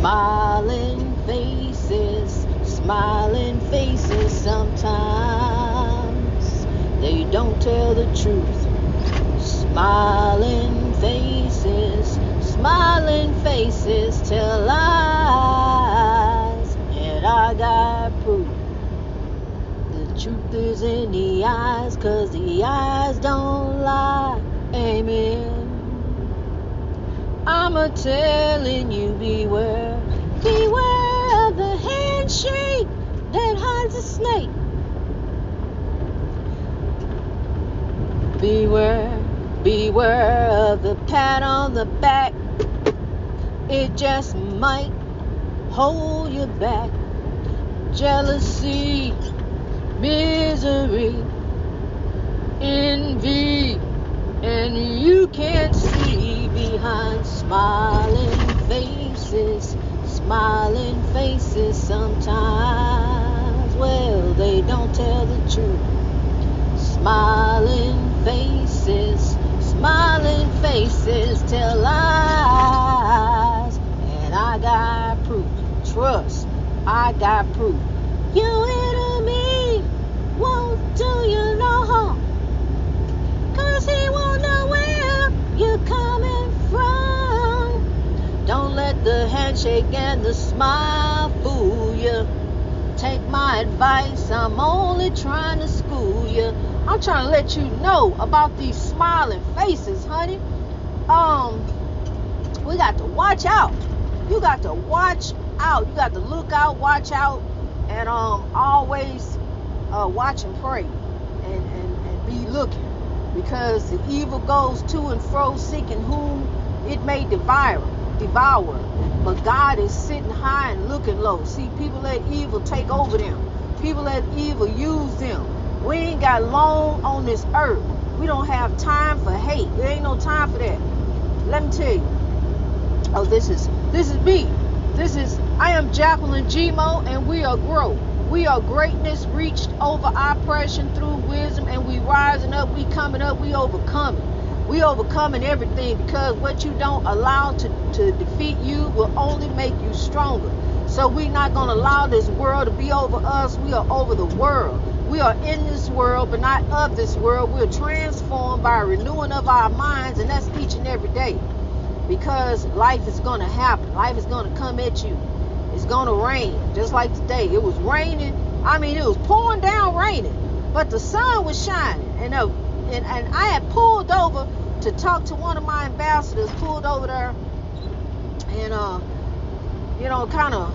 Smiling faces sometimes. They don't tell the truth. Smiling faces tell lies. And I got proof. The truth is in the eyes, 'cause the eyes don't lie. Amen. I'm telling you, beware. Beware of the handshake that hides a snake. Beware of the pat on the back. It just might hold you back. Jealousy, misery, envy, and you can't see behind smiling faces sometimes. Well, they don't tell the truth. Smiling faces tell lies. And I got proof. Trust, I got proof. Your enemy won't do you no harm, 'cause he won't know where you're coming from. Don't let the handshake and the smile fool you. Take my advice, I'm only trying to school you. I'm trying to let you know about these smiling faces, honey. We got to watch out. You got to watch out. You got to look out, watch out, and always watch and pray and be looking, because the evil goes to and fro, seeking whom it may devour. But God is sitting high and looking low. See, people let evil take over them. People let evil use them. We ain't got long on this earth. We don't have time for hate. There ain't no time for that. Let me tell you. Oh, this is me. I am Jacqueline Gmo, and we are growth. We are greatness reached over oppression through wisdom, and we rising up, we coming up, we overcoming. We overcoming everything, because what you don't allow to defeat you will only make you stronger. So we're not going to allow this world to be over us. We are over the world. We are in this world, but not of this world. We're transformed by a renewing of our minds, and that's each and every day. Because life is going to happen. Life is going to come at you. It's going to rain, just like today. It was raining. I mean, it was pouring down raining, but the sun was shining. And I had pulled over to talk to one of my ambassadors, pulled over there, and kind of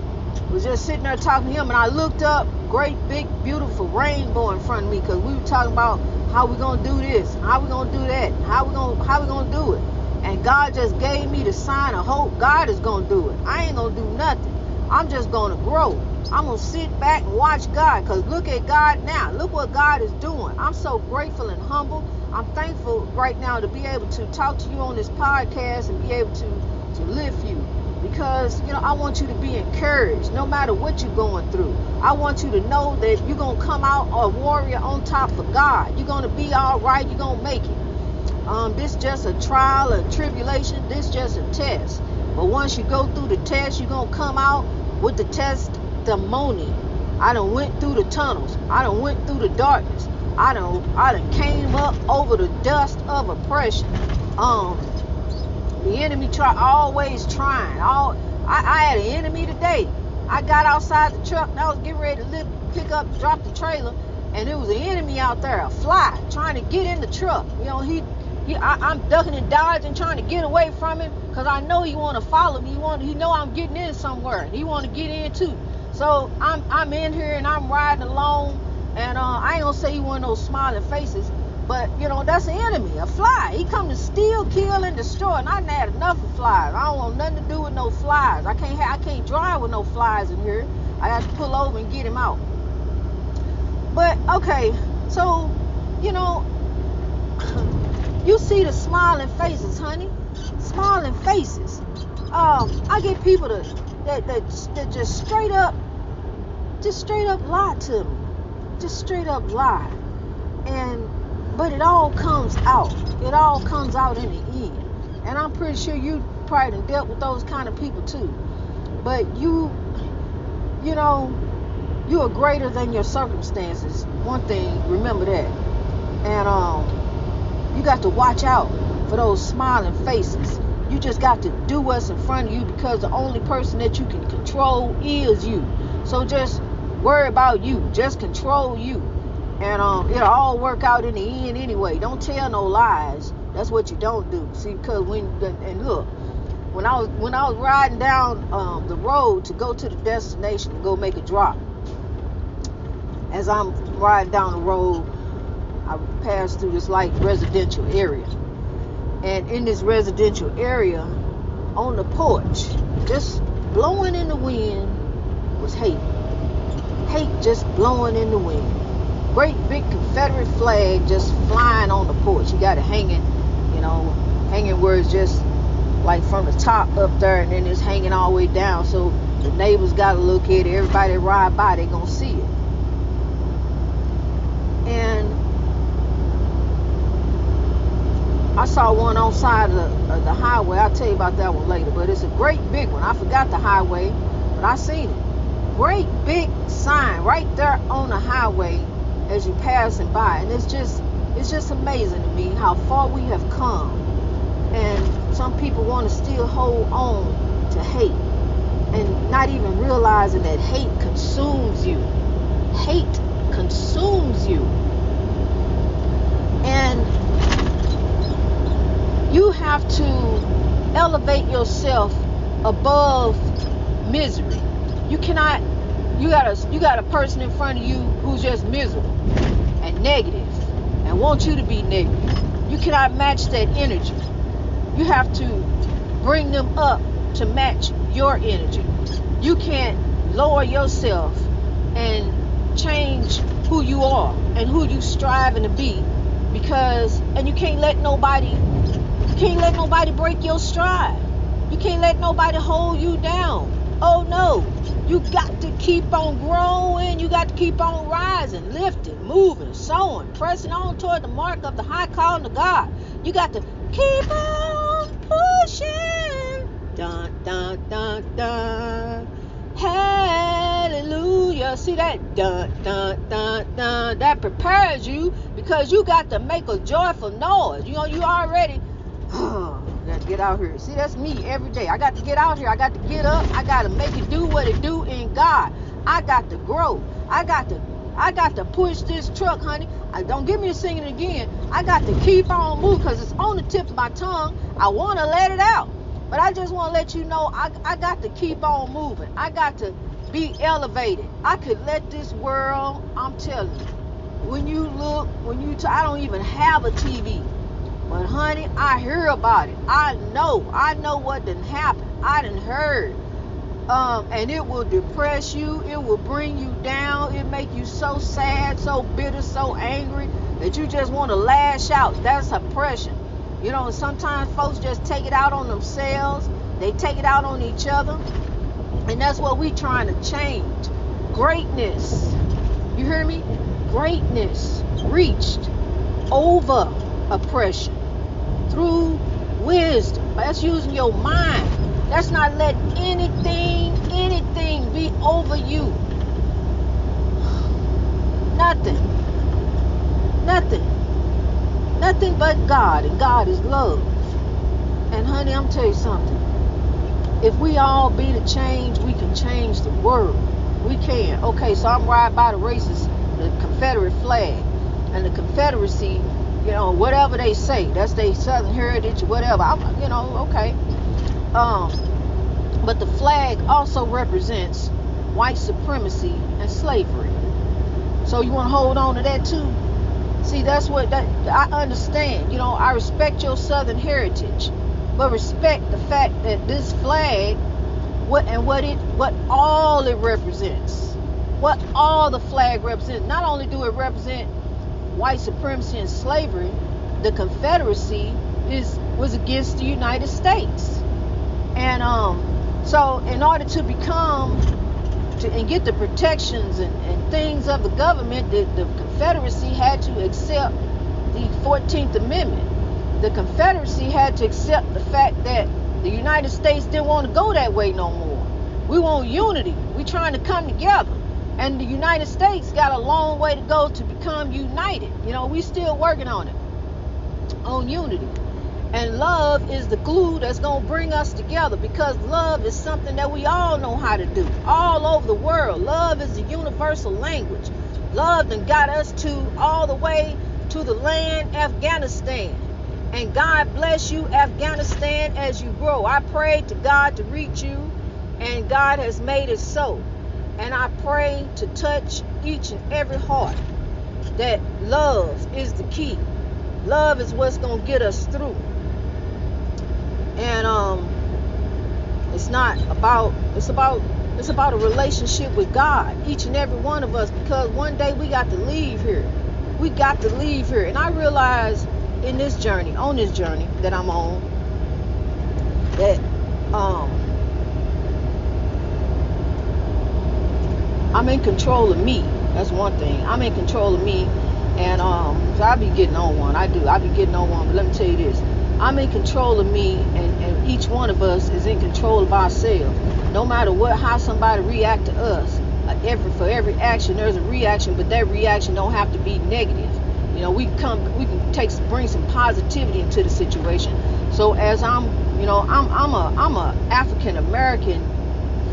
was just sitting there talking to him, and I looked up, great big beautiful rainbow in front of me, because we were talking about how we gonna do this, and how we gonna do that, and how we gonna do it. And God just gave me the sign of hope. God is gonna do it. I ain't gonna do nothing. I'm just gonna grow. I'm gonna sit back and watch God, because look at God now. Look what God is doing. I'm so grateful and humble. I'm thankful right now to be able to talk to you on this podcast and be able to lift you, because I want you to be encouraged no matter what you're going through. I want you to know that you're gonna come out a warrior on top of God. You're gonna be all right. You're gonna make it. This just a trial, a tribulation. This just a test. But once you go through the test, you're gonna come out with the testimony. I done went through the tunnels. I done went through the darkness. I done came up over the dust of oppression. The enemy always trying. I had an enemy today. I got outside the truck and I was getting ready to drop the trailer, and there was an enemy out there, a fly, trying to get in the truck. I'm ducking and dodging, trying to get away from him, because I know he want to follow me. He know I'm getting in somewhere, and he want to get in too. So I'm in here and I'm riding along, and I ain't gonna say he one of those smiling faces, but that's an enemy, a fly. He come to steal, kill, and destroy, and I done had enough of flies. I don't want nothing to do with no flies. I can't drive with no flies in here. I have to pull over and get him out. But okay, so you see the smiling faces, honey. Smiling faces. I get people that just straight up lie to me. Just straight up lie. But it all comes out. It all comes out in the end. And I'm pretty sure you probably done dealt with those kind of people too. but you know, you are greater than your circumstances. One thing, remember that. And you got to watch out for those smiling faces. You just got to do what's in front of you, because the only person that you can control is you. So just worry about you. Just control you. And it'll all work out in the end anyway. Don't tell no lies. That's what you don't do. See, because look, when I was riding down the road to go to the destination to go make a drop, as I'm riding down the road, I passed through this like residential area. And in this residential area, on the porch, just blowing in the wind, was hate. Hate just blowing in the wind. Great big Confederate flag just flying on the porch. You got it hanging, hanging where it's just like from the top up there, and then it's hanging all the way down. So the neighbors got to look at it. Everybody that ride by, they gonna see it. And I saw one on side of the highway. I'll tell you about that one later. But it's a great big one. I forgot the highway, but I seen it. Great big sign right there on the highway as you passing by. And it's just amazing to me how far we have come. And some people want to still hold on to hate, and not even realizing that hate consumes you. Hate consumes you. And you have to elevate yourself above misery. You got a person in front of you who's just miserable and negative and wants you to be negative. You cannot match that energy. You have to bring them up to match your energy. You can't lower yourself and change who you are and who you striving to be, and you can't let nobody break your stride. You can't let nobody hold you down. Oh no, you got to keep on growing. You got to keep on rising, lifting, moving, sowing, pressing on toward the mark of the high calling of God. You got to keep on pushing. Dun, dun, dun, dun. Hallelujah. See that? Dun, dun, dun, dun. That prepares you, because you got to make a joyful noise. You already got to get out here. See, that's me every day. I got to get out here. I got to get up. I got to make it do what it do in God. I got to grow. I got to push this truck, honey. Don't give me to sing it again. I got to keep on moving, because it's on the tip of my tongue. I want to let it out. But I just want to let you know, I got to keep on moving. I got to be elevated. I could let this world, I'm telling you, I don't even have a TV. But honey, I hear about it. I know what done happened. I done heard. And it will depress you. It will bring you down. It make you so sad, so bitter, so angry that you just want to lash out. That's oppression. Sometimes folks just take it out on themselves. They take it out on each other. And that's what we trying to change. Greatness. You hear me? Greatness reached over oppression through wisdom. That's using your mind. That's not letting anything be over you. Nothing but God, and God is love. And honey, I'm telling you something. If we all be the change, we can change the world. We can. Okay, so I'm riding by the Confederate flag, and the Confederacy, whatever they say, that's their Southern heritage or whatever. Okay. But the flag also represents white supremacy and slavery. So you want to hold on to that too? See, that's what I understand. I respect your Southern heritage, but respect the fact that this flag, what all it represents, what all the flag represents. Not only do it represent white supremacy and slavery, the Confederacy was against the United States. And so in order to and get the protections and things of the government, the Confederacy had to accept the 14th Amendment. The Confederacy had to accept the fact that the United States didn't want to go that way no more. We want unity. We're trying to come together. And the United States got a long way to go to become united. We still working on it, on unity. And love is the glue that's going to bring us together, because love is something that we all know how to do all over the world. Love is a universal language. Love done got us to all the way to the land Afghanistan. And God bless you, Afghanistan, as you grow. I prayed to God to reach you, and God has made it so. And I pray to touch each and every heart that love is the key. Love is what's going to get us through. And it's about a relationship with God, each and every one of us, because one day we got to leave here. We got to leave here. And I realize on this journey that I'm on, that I'm in control of me. That's one thing. I'm in control of me. And so I be getting on one. I be getting on one. But let me tell you this. I'm in control of me, and each one of us is in control of ourselves. No matter how somebody react to us, for every action there's a reaction, but that reaction don't have to be negative. We can bring some positivity into the situation. So as I'm a African American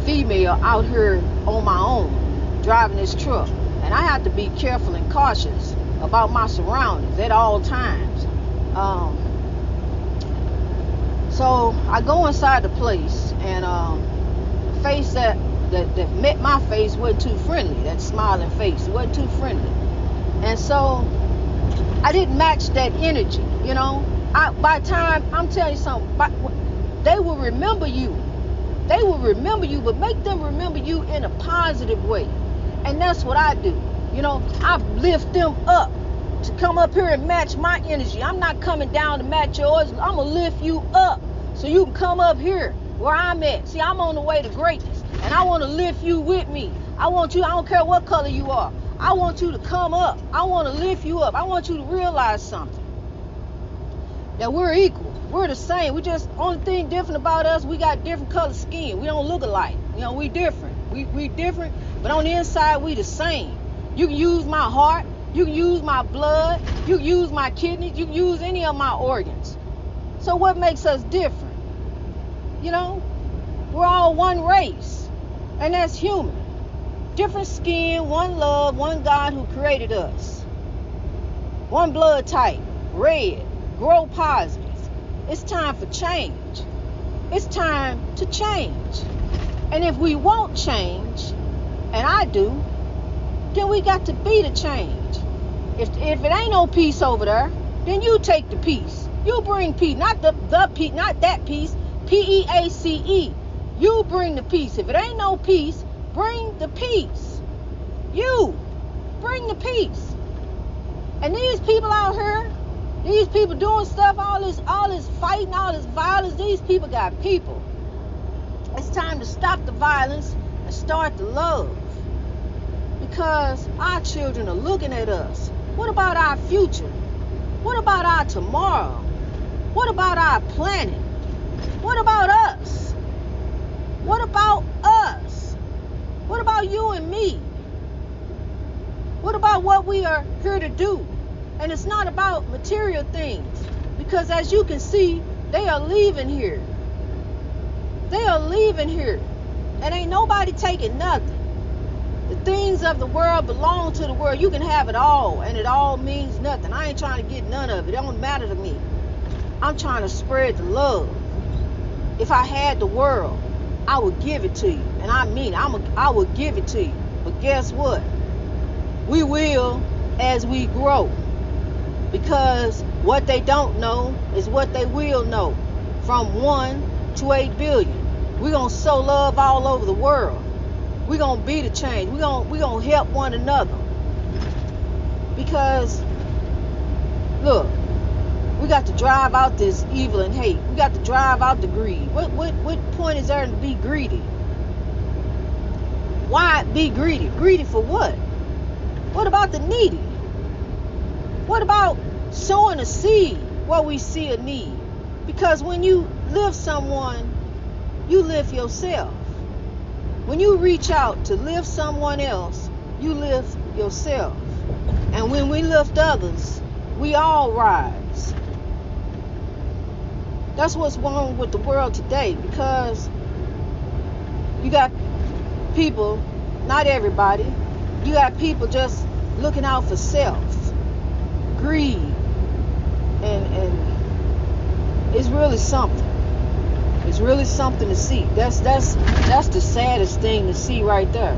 female out here on my own, driving this truck, and I have to be careful and cautious about my surroundings at all times. So I go inside the place, and the face that met my face wasn't too friendly. That smiling face wasn't too friendly, and so I didn't match that energy. By the time, I'm telling you something, they will remember you. They will remember you, but make them remember you in a positive way. And that's what I do. I lift them up to come up here and match my energy. I'm not coming down to match yours. I'm going to lift you up so you can come up here where I'm at. See, I'm on the way to greatness, and I want to lift you with me. I don't care what color you are. I want you to come up. I want to lift you up. I want you to realize something. That we're equal. We're the same. We just, only thing different about us, we got different color skin. We don't look alike. We different. We different, but on the inside, we the same. You can use my heart. You can use my blood. You can use my kidneys. You can use any of my organs. So what makes us different? We're all one race, and that's human. Different skin, one love, one God who created us. One blood type, red, grow positive. It's time for change. It's time to change. And if we won't change, and I do, then we got to be the change. If it ain't no peace over there, then you take the peace. You bring peace, not the peace, not that peace. P-E-A-C-E. You bring the peace. If it ain't no peace, bring the peace. You bring the peace. And these people out here, these people doing stuff, all this fighting, all this violence, these people got people. It's time to stop the violence and start the love. Because our children are looking at us. What about our future? What about our tomorrow? What about our planet? What about us? What about us? What about you and me? What about what we are here to do? And it's not about material things. Because as you can see, they are leaving here. They are leaving here. And ain't nobody taking nothing. The things of the world belong to the world. You can have it all, and it all means nothing. I ain't trying to get none of it. It don't matter to me. I'm trying to spread the love. If I had the world, I would give it to you. And I mean, I would give it to you. But guess what? We will as we grow. Because what they don't know is what they will know. From 1 to 8 billion. We're going to sow love all over the world. We're going to be the change. We're going to help one another. Because, look, we got to drive out this evil and hate. We got to drive out the greed. What point is there to be greedy? Why be greedy? Greedy for what? What about the needy? What about sowing a seed where we see a need? Because when you lift someone, you lift yourself. When you reach out to lift someone else, you lift yourself. And when we lift others, we all rise. That's what's wrong with the world today, because you got people, not everybody, you got people just looking out for self, greed, and it's really something. It's really something to see. That's the saddest thing to see right there.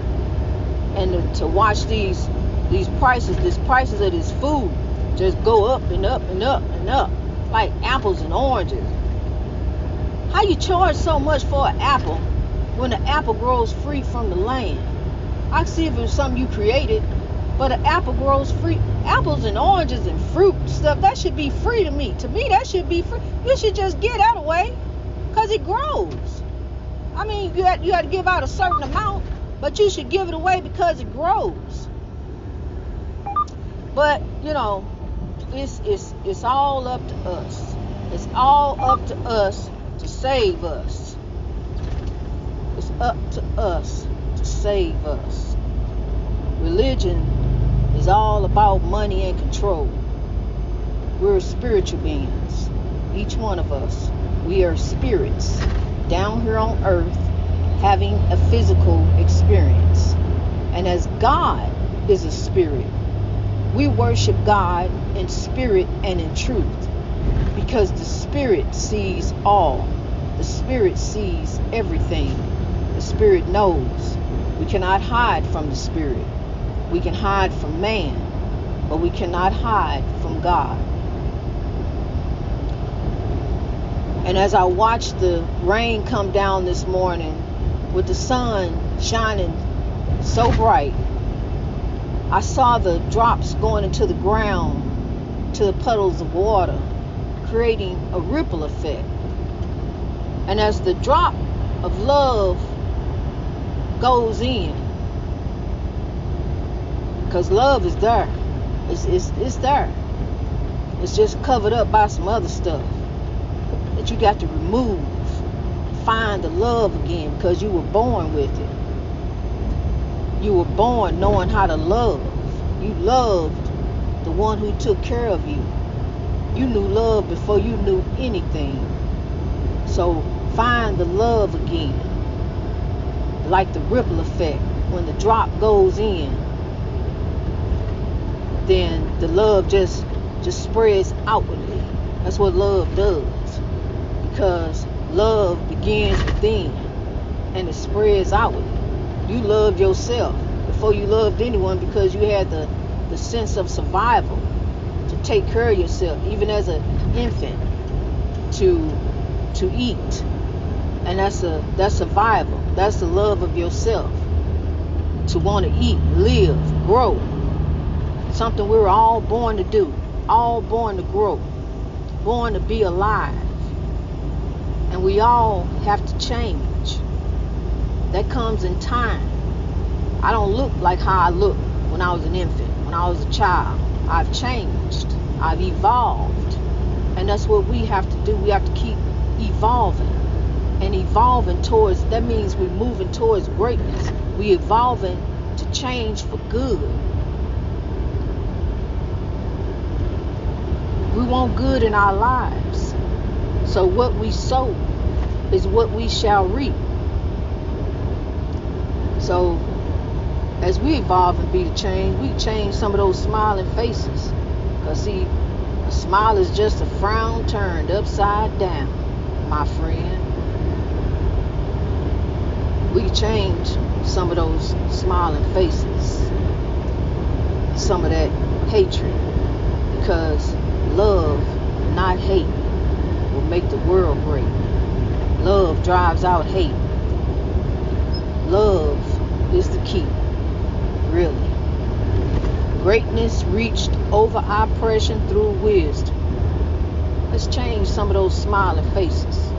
And to watch these prices of this food just go up and up and up and up, like apples and oranges. How you charge so much for an apple when the apple grows free from the land? I see if it's something you created, but an apple grows free. Apples and oranges and fruit stuff, that should be free to me. To me, that should be free. You should just get that away, because it grows. I mean, you got to give out a certain amount, but you should give it away because it grows. But it's all up to us. It's all up to us to save us. It's up to us to save us. Religion is all about money and control. We're spiritual beings. Each one of us. We are spirits down here on earth having a physical experience. And as God is a spirit, we worship God in spirit and in truth, because the spirit sees all. The spirit sees everything. The spirit knows. We cannot hide from the spirit. We can hide from man, but we cannot hide from God. And as I watched the rain come down this morning with the sun shining so bright, I saw the drops going into the ground, to the puddles of water, creating a ripple effect. And as the drop of love goes in, because love is there, it's there. It's just covered up by some other stuff that you got to remove. Find the love again, because you were born with it. You were born knowing how to love. You loved the one who took care of you. You knew love before you knew anything. So find the love again. Like the ripple effect. When the drop goes in, then the love just spreads outwardly. That's what love does. Because love begins within and it spreads outwardly. You loved yourself before you loved anyone, because you had the sense of survival to take care of yourself, even as an infant, to eat. And that's survival. That's the love of yourself. To want to eat, live, grow. Something we were all born to do. All born to grow. Born to be alive. And we all have to change. That comes in time. I don't look like how I looked when I was an infant, when I was a child. I've changed. I've evolved. And that's what we have to do. We have to keep evolving. And evolving towards, that means we're moving towards greatness. We're evolving to change for good. We want good in our lives. So what we sow is what we shall reap. So as we evolve and be the change, we change some of those smiling faces. Because see, a smile is just a frown turned upside down, my friend. We can change some of those smiling faces, some of that hatred, because love, not hate, will make the world great. Love drives out hate. Love is the key, really. Greatness reached over oppression through wisdom. Let's change some of those smiling faces.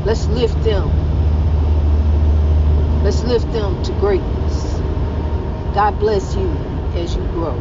Let's lift them. Let's lift them to greatness. God bless you as you grow.